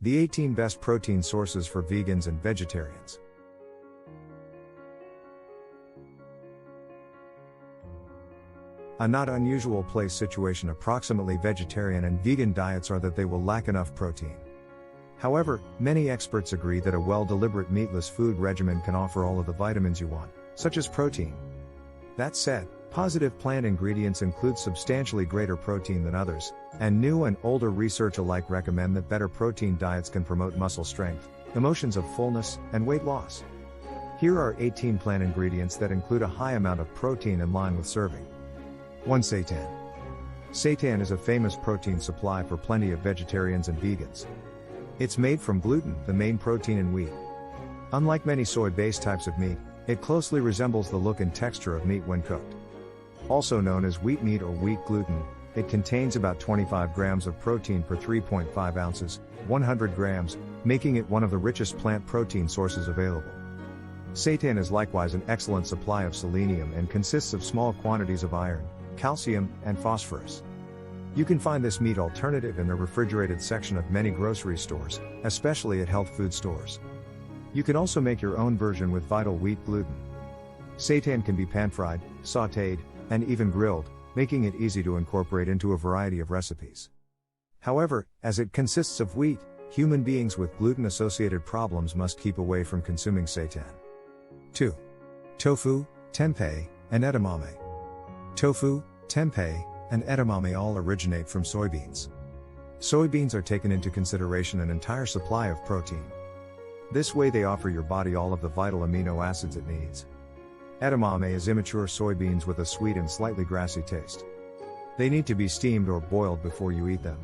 The 18 best protein sources for vegans and vegetarians. A not unusual place situation approximately vegetarian and vegan diets are that they will lack enough protein. However, many experts agree that a well-deliberate meatless food regimen can offer all of the vitamins you want, such as protein. That said, positive plant ingredients include substantially greater protein than others, and new and older research alike recommend that better protein diets can promote muscle strength, emotions of fullness, and weight loss. Here are 18 plant ingredients that include a high amount of protein in line with serving. 1. Seitan. Seitan is a famous protein supply for plenty of vegetarians and vegans. It's made from gluten, the main protein in wheat. Unlike many soy-based types of meat, it closely resembles the look and texture of meat when cooked. Also known as wheat meat or wheat gluten, it contains about 25 grams of protein per 3.5 ounces, 100 grams, making it one of the richest plant protein sources available. Seitan is likewise an excellent supply of selenium and consists of small quantities of iron, calcium, and phosphorus. You can find this meat alternative in the refrigerated section of many grocery stores, especially at health food stores. You can also make your own version with vital wheat gluten. Seitan can be pan-fried, sautéed, and even grilled, making it easy to incorporate into a variety of recipes. However, as it consists of wheat, human beings with gluten-associated problems must keep away from consuming seitan. 2. Tofu, tempeh, and edamame. Tofu, tempeh, and edamame all originate from soybeans. Soybeans are taken into consideration an entire supply of protein. This way they offer your body all of the vital amino acids it needs. Edamame is immature soybeans with a sweet and slightly grassy taste. They need to be steamed or boiled before you eat them.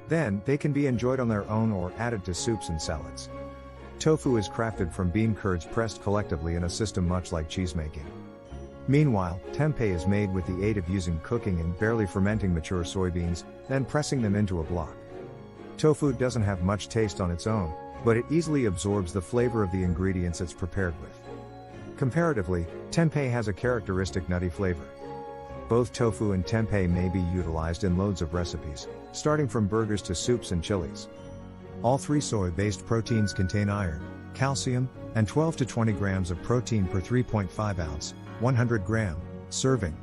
Then, they can be enjoyed on their own or added to soups and salads. Tofu is crafted from bean curds pressed collectively in a system much like cheese making. Meanwhile, tempeh is made with the aid of using cooking and barely fermenting mature soybeans, then pressing them into a block. Tofu doesn't have much taste on its own, but it easily absorbs the flavor of the ingredients it's prepared with. Comparatively, tempeh has a characteristic nutty flavor. Both tofu and tempeh may be utilized in loads of recipes, starting from burgers to soups and chilies. All three soy-based proteins contain iron, calcium, and 12 to 20 grams of protein per 3.5 ounce, 100 gram, serving.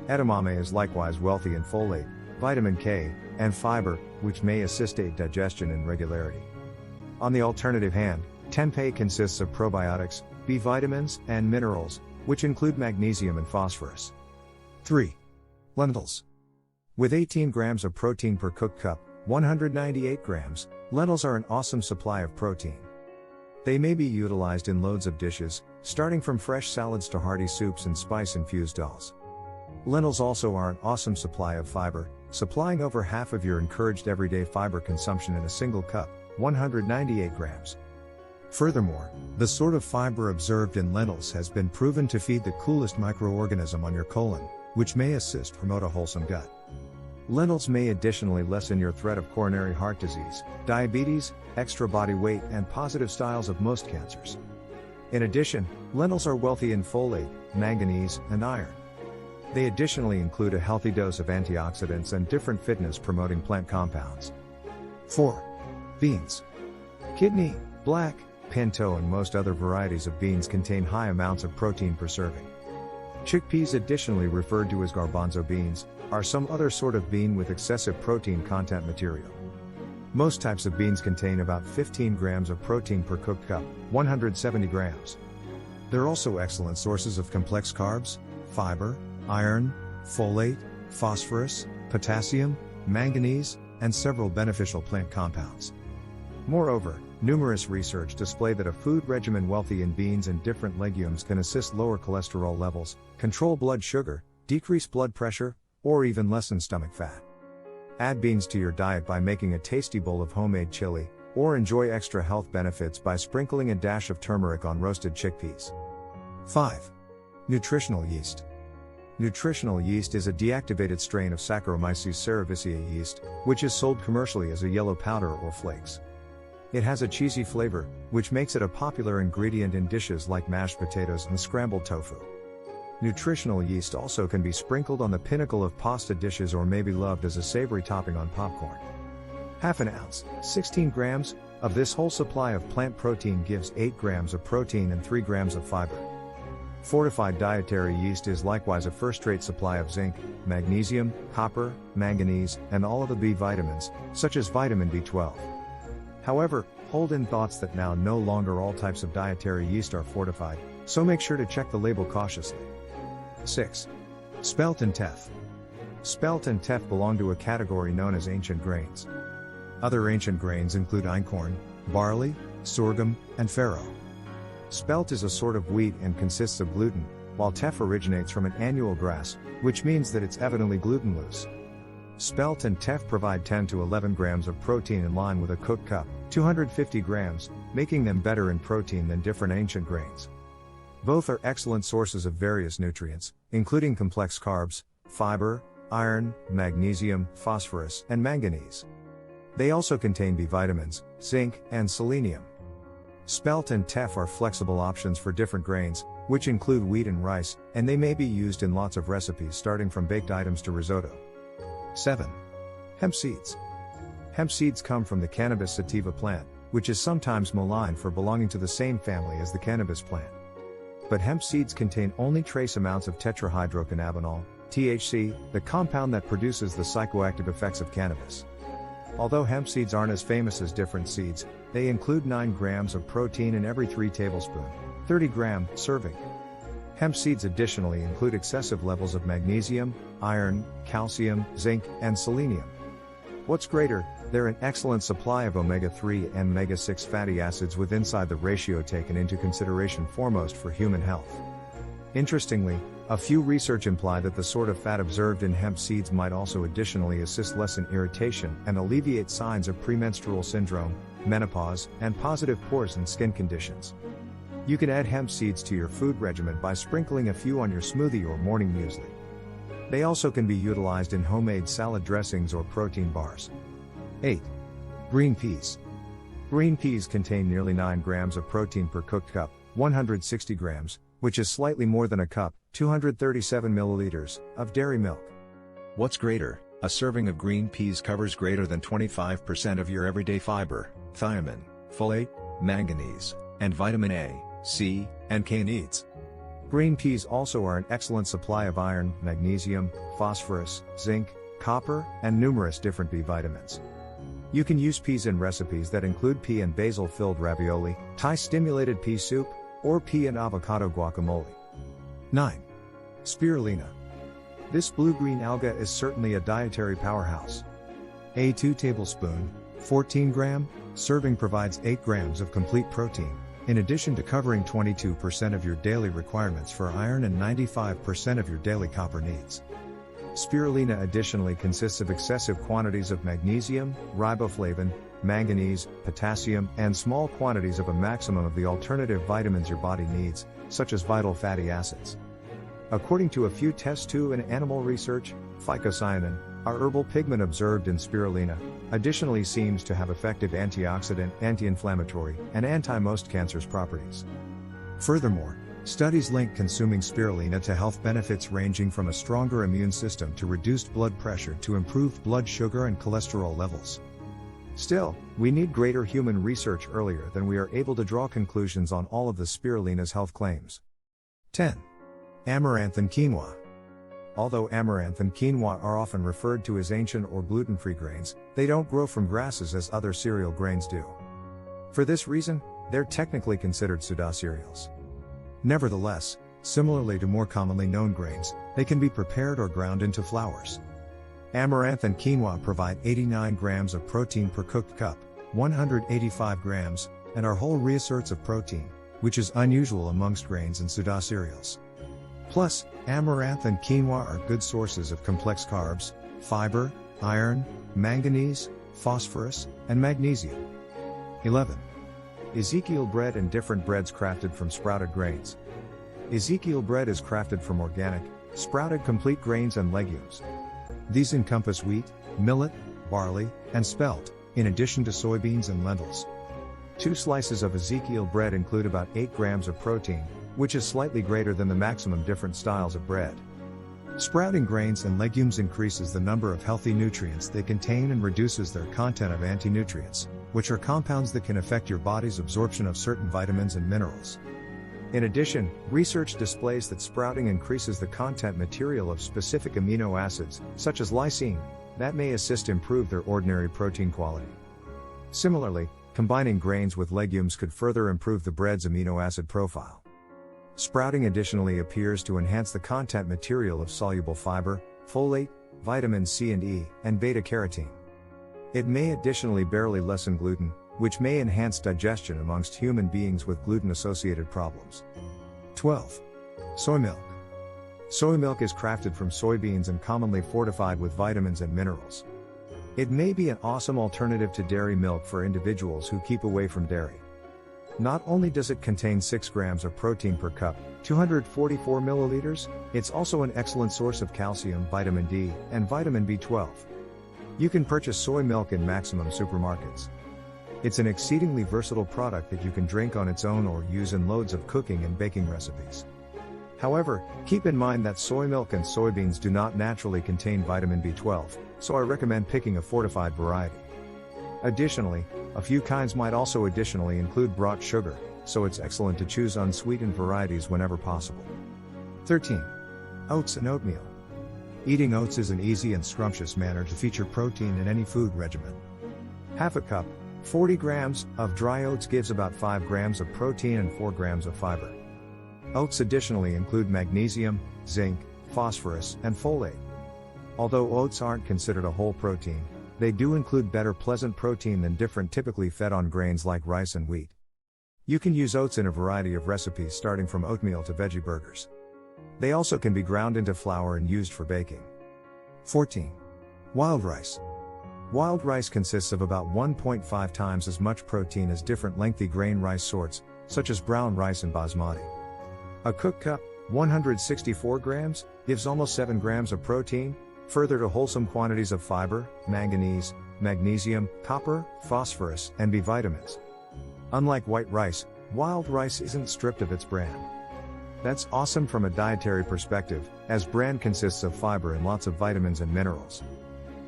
Edamame is likewise wealthy in folate, vitamin K, and fiber, which may assist aid digestion and regularity. On the alternative hand, tempeh consists of probiotics, B vitamins, and minerals, which include magnesium and phosphorus. 3. Lentils. With 18 grams of protein per cooked cup, 198 grams, lentils are an awesome supply of protein. They may be utilized in loads of dishes, starting from fresh salads to hearty soups and spice-infused dals. Lentils also are an awesome supply of fiber, supplying over half of your encouraged everyday fiber consumption in a single cup, 198 grams. Furthermore, the sort of fiber observed in lentils has been proven to feed the coolest microorganism on your colon, which may assist promote a wholesome gut. Lentils may additionally lessen your threat of coronary heart disease, diabetes, extra body weight, and positive styles of most cancers. In addition, lentils are wealthy in folate, manganese, and iron. They additionally include a healthy dose of antioxidants and different fitness-promoting plant compounds. 4. Beans. Kidney, black, pinto and most other varieties of beans contain high amounts of protein per serving. Chickpeas, additionally referred to as garbanzo beans, are some other sort of bean with excessive protein content material. Most types of beans contain about 15 grams of protein per cooked cup, 170 grams. They're also excellent sources of complex carbs, fiber, iron, folate, phosphorus, potassium, manganese, and several beneficial plant compounds. Moreover, numerous research display that a food regimen wealthy in beans and different legumes can assist lower cholesterol levels, control blood sugar, decrease blood pressure, or even lessen stomach fat. Add beans to your diet by making a tasty bowl of homemade chili, or enjoy extra health benefits by sprinkling a dash of turmeric on roasted chickpeas. 5. Nutritional yeast. Nutritional yeast is a deactivated strain of Saccharomyces cerevisiae yeast, which is sold commercially as a yellow powder or flakes. It has a cheesy flavor, which makes it a popular ingredient in dishes like mashed potatoes and scrambled tofu. Nutritional yeast also can be sprinkled on the pinnacle of pasta dishes or may be loved as a savory topping on popcorn. Half an ounce, 16 grams, of this whole supply of plant protein gives 8 grams of protein and 3 grams of fiber. Fortified dietary yeast is likewise a first-rate supply of zinc, magnesium, copper, manganese, and all of the B vitamins, such as vitamin B12. However, hold in thoughts that now no longer all types of dietary yeast are fortified, so make sure to check the label cautiously. 6. Spelt and teff. Spelt and teff belong to a category known as ancient grains. Other ancient grains include einkorn, barley, sorghum, and farro. Spelt is a sort of wheat and consists of gluten, while teff originates from an annual grass, which means that it's evidently gluten-loose. Spelt and teff provide 10 to 11 grams of protein in line with a cooked cup, 250 grams, making them better in protein than different ancient grains. Both are excellent sources of various nutrients, including complex carbs, fiber, iron, magnesium, phosphorus, and manganese. They also contain B vitamins, zinc, and selenium. Spelt and teff are flexible options for different grains, which include wheat and rice, and they may be used in lots of recipes starting from baked items to risotto. 7. Hemp seeds. Hemp seeds come from the cannabis sativa plant, which is sometimes maligned for belonging to the same family as the cannabis plant. But hemp seeds contain only trace amounts of tetrahydrocannabinol, THC, the compound that produces the psychoactive effects of cannabis. Although hemp seeds aren't as famous as different seeds, they include 9 grams of protein in every 3 tablespoons, 30-gram serving. Hemp seeds additionally include excessive levels of magnesium, iron, calcium, zinc, and selenium. What's greater, they're an excellent supply of omega-3 and omega-6 fatty acids with inside the ratio taken into consideration foremost for human health. Interestingly, a few research imply that the sort of fat observed in hemp seeds might also additionally assist lessen irritation and alleviate signs of premenstrual syndrome, menopause, and positive pores and skin conditions. You can add hemp seeds to your food regimen by sprinkling a few on your smoothie or morning muesli. They also can be utilized in homemade salad dressings or protein bars. 8. Green peas. Green peas contain nearly 9 grams of protein per cooked cup, 160 grams, which is slightly more than a cup, 237 milliliters, of dairy milk. What's greater, a serving of green peas covers greater than 25% of your everyday fiber, thiamine, folate, manganese, and vitamin A, C, and K needs. Green peas also are an excellent supply of iron, magnesium, phosphorus, zinc, copper, and numerous different B vitamins. You can use peas in recipes that include pea and basil-filled ravioli, Thai-stimulated pea soup, or pea and avocado guacamole. 9. Spirulina. This blue-green alga is certainly a dietary powerhouse. A 2 tablespoon, 14 gram, serving provides 8 grams of complete protein, in addition to covering 22% of your daily requirements for iron and 95% of your daily copper needs. Spirulina additionally consists of excessive quantities of magnesium, riboflavin, manganese, potassium, and small quantities of a maximum of the alternative vitamins your body needs, such as vital fatty acids. According to a few test tube and animal research, phycocyanin, a herbal pigment observed in spirulina, additionally seems to have effective antioxidant, anti-inflammatory, and anti-most cancers properties. Furthermore, studies link consuming spirulina to health benefits ranging from a stronger immune system to reduced blood pressure to improved blood sugar and cholesterol levels. Still, we need greater human research earlier than we are able to draw conclusions on all of the spirulina's health claims. 10. Amaranth and Quinoa. Although amaranth and quinoa are often referred to as ancient or gluten-free grains, they don't grow from grasses as other cereal grains do. For this reason, they're technically considered pseudo-cereals. Nevertheless, similarly to more commonly known grains, they can be prepared or ground into flours. Amaranth and quinoa provide 89 grams of protein per cooked cup, 185 grams, and are whole reasserts of protein, which is unusual amongst grains and pseudo-cereals. Plus, amaranth and quinoa are good sources of complex carbs, fiber, iron, manganese, phosphorus, and magnesium. 11. Ezekiel bread and different breads crafted from sprouted grains. Ezekiel bread is crafted from organic, sprouted complete grains and legumes. These encompass wheat, millet, barley, and spelt, in addition to soybeans and lentils. 2 slices of Ezekiel bread include about 8 grams of protein, which is slightly greater than the maximum different styles of bread. Sprouting grains and legumes increases the number of healthy nutrients they contain and reduces their content of anti-nutrients, which are compounds that can affect your body's absorption of certain vitamins and minerals. In addition, research displays that sprouting increases the content material of specific amino acids, such as lysine, that may assist improve their ordinary protein quality. Similarly, combining grains with legumes could further improve the bread's amino acid profile. Sprouting additionally appears to enhance the content material of soluble fiber, folate, vitamin C and E, and beta-carotene. It may additionally barely lessen gluten, which may enhance digestion amongst human beings with gluten-associated problems. 12. Soy milk. Soy milk is crafted from soybeans and commonly fortified with vitamins and minerals. It may be an awesome alternative to dairy milk for individuals who keep away from dairy. Not only does it contain 6 grams of protein per cup, 244 milliliters, it's also an excellent source of calcium, vitamin D, and vitamin B12. You can purchase soy milk in Maximum supermarkets. It's an exceedingly versatile product that you can drink on its own or use in loads of cooking and baking recipes. However, keep in mind that soy milk and soybeans do not naturally contain vitamin B12, so I recommend picking a fortified variety. Additionally, a few kinds might also additionally include brought sugar, so it's excellent to choose unsweetened varieties whenever possible. 13. Oats and oatmeal. Eating oats is an easy and scrumptious manner to feature protein in any food regimen. Half a cup, 40 grams, of dry oats gives about 5 grams of protein and 4 grams of fiber. Oats additionally include magnesium, zinc, phosphorus, and folate. Although oats aren't considered a whole protein, they do include better pleasant protein than different typically fed on grains like rice and wheat. You can use oats in a variety of recipes starting from oatmeal to veggie burgers. They also can be ground into flour and used for baking. 14. Wild rice. Wild rice consists of about 1.5 times as much protein as different lengthy grain rice sorts, such as brown rice and basmati. A cooked cup, 164 grams, gives almost 7 grams of protein, further to wholesome quantities of fiber, manganese, magnesium, copper, phosphorus, and B vitamins. Unlike white rice, wild rice isn't stripped of its bran. That's awesome from a dietary perspective, as bran consists of fiber and lots of vitamins and minerals.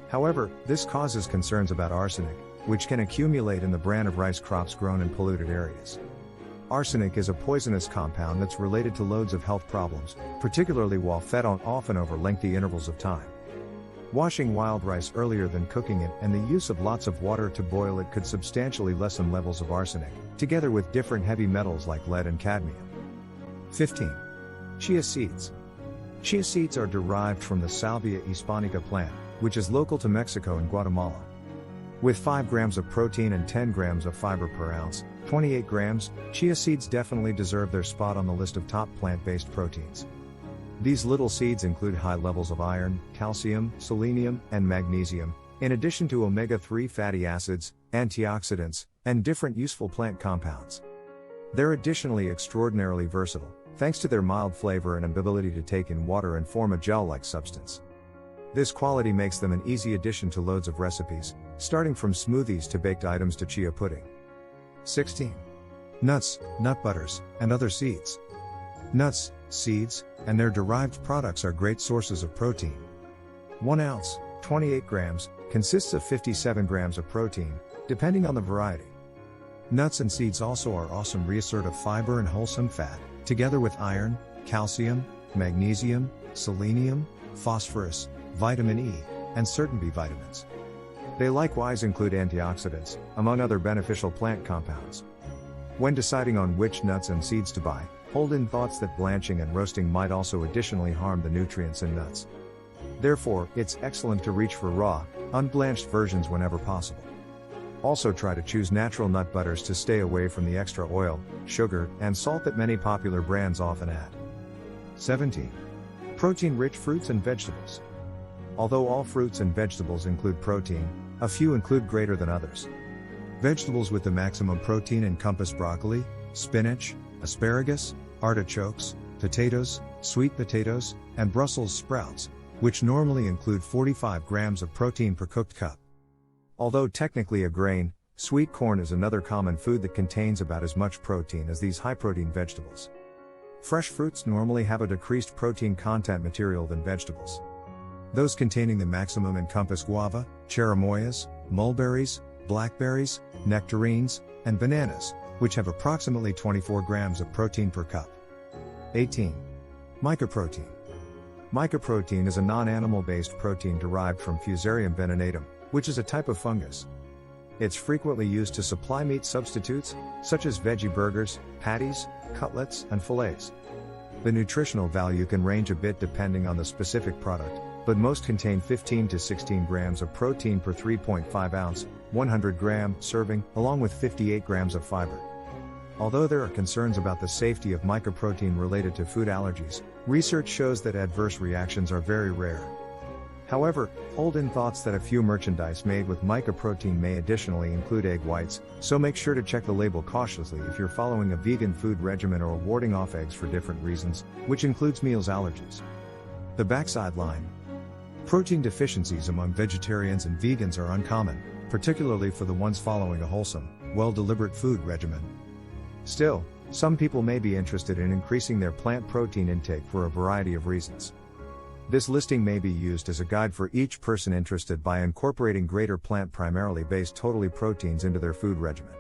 However, this causes concerns about arsenic, which can accumulate in the bran of rice crops grown in polluted areas. Arsenic is a poisonous compound that's related to loads of health problems, particularly while fed on often over lengthy intervals of time. Washing wild rice earlier than cooking it and the use of lots of water to boil it could substantially lessen levels of arsenic, together with different heavy metals like lead and cadmium. 15. Chia seeds. Chia seeds are derived from the Salvia hispanica plant, which is local to Mexico and Guatemala. With 5 grams of protein and 10 grams of fiber per ounce, 28 grams, chia seeds definitely deserve their spot on the list of top plant-based proteins. These little seeds include high levels of iron, calcium, selenium, and magnesium, in addition to omega-3 fatty acids, antioxidants, and different useful plant compounds. They're additionally extraordinarily versatile, thanks to their mild flavor and ability to take in water and form a gel-like substance. This quality makes them an easy addition to loads of recipes, starting from smoothies to baked items to chia pudding. 16. Nuts, nut butters, and other seeds. Nuts, seeds, and their derived products are great sources of protein. 1 ounce, 28 grams, consists of 57 grams of protein, depending on the variety. Nuts and seeds also are awesome resource of fiber and wholesome fat, together with iron, calcium, magnesium, selenium, phosphorus, vitamin E, and certain B vitamins. They likewise include antioxidants, among other beneficial plant compounds. When deciding on which nuts and seeds to buy, hold in thoughts that blanching and roasting might also additionally harm the nutrients in nuts. Therefore, it's excellent to reach for raw, unblanched versions whenever possible. Also try to choose natural nut butters to stay away from the extra oil, sugar, and salt that many popular brands often add. 17. Protein-rich fruits and vegetables. Although all fruits and vegetables include protein, a few include greater than others. Vegetables with the maximum protein encompass broccoli, spinach, asparagus, artichokes, potatoes, sweet potatoes, and Brussels sprouts, which normally include 45 grams of protein per cooked cup. Although technically a grain, sweet corn is another common food that contains about as much protein as these high-protein vegetables. Fresh fruits normally have a decreased protein content material than vegetables. Those containing the maximum encompass guava, cherimoyas, mulberries, blackberries, nectarines, and bananas, which have approximately 24 grams of protein per cup. 18. Mycoprotein. Mycoprotein is a non-animal-based protein derived from Fusarium venenatum, which is a type of fungus. It's frequently used to supply meat substitutes, such as veggie burgers, patties, cutlets, and fillets. The nutritional value can range a bit depending on the specific product, but most contain 15 to 16 grams of protein per 3.5 ounce, 100 gram serving, along with 58 grams of fiber. Although there are concerns about the safety of mycoprotein related to food allergies, research shows that adverse reactions are very rare. However, hold in thoughts that a few merchandise made with mycoprotein may additionally include egg whites, so make sure to check the label cautiously if you're following a vegan food regimen or warding off eggs for different reasons, which includes meals allergies. The backside line. Protein deficiencies among vegetarians and vegans are uncommon, particularly for the ones following a wholesome, well-deliberate food regimen. Still, some people may be interested in increasing their plant protein intake for a variety of reasons. This listing may be used as a guide for each person interested by incorporating greater plant primarily based totally proteins into their food regimen.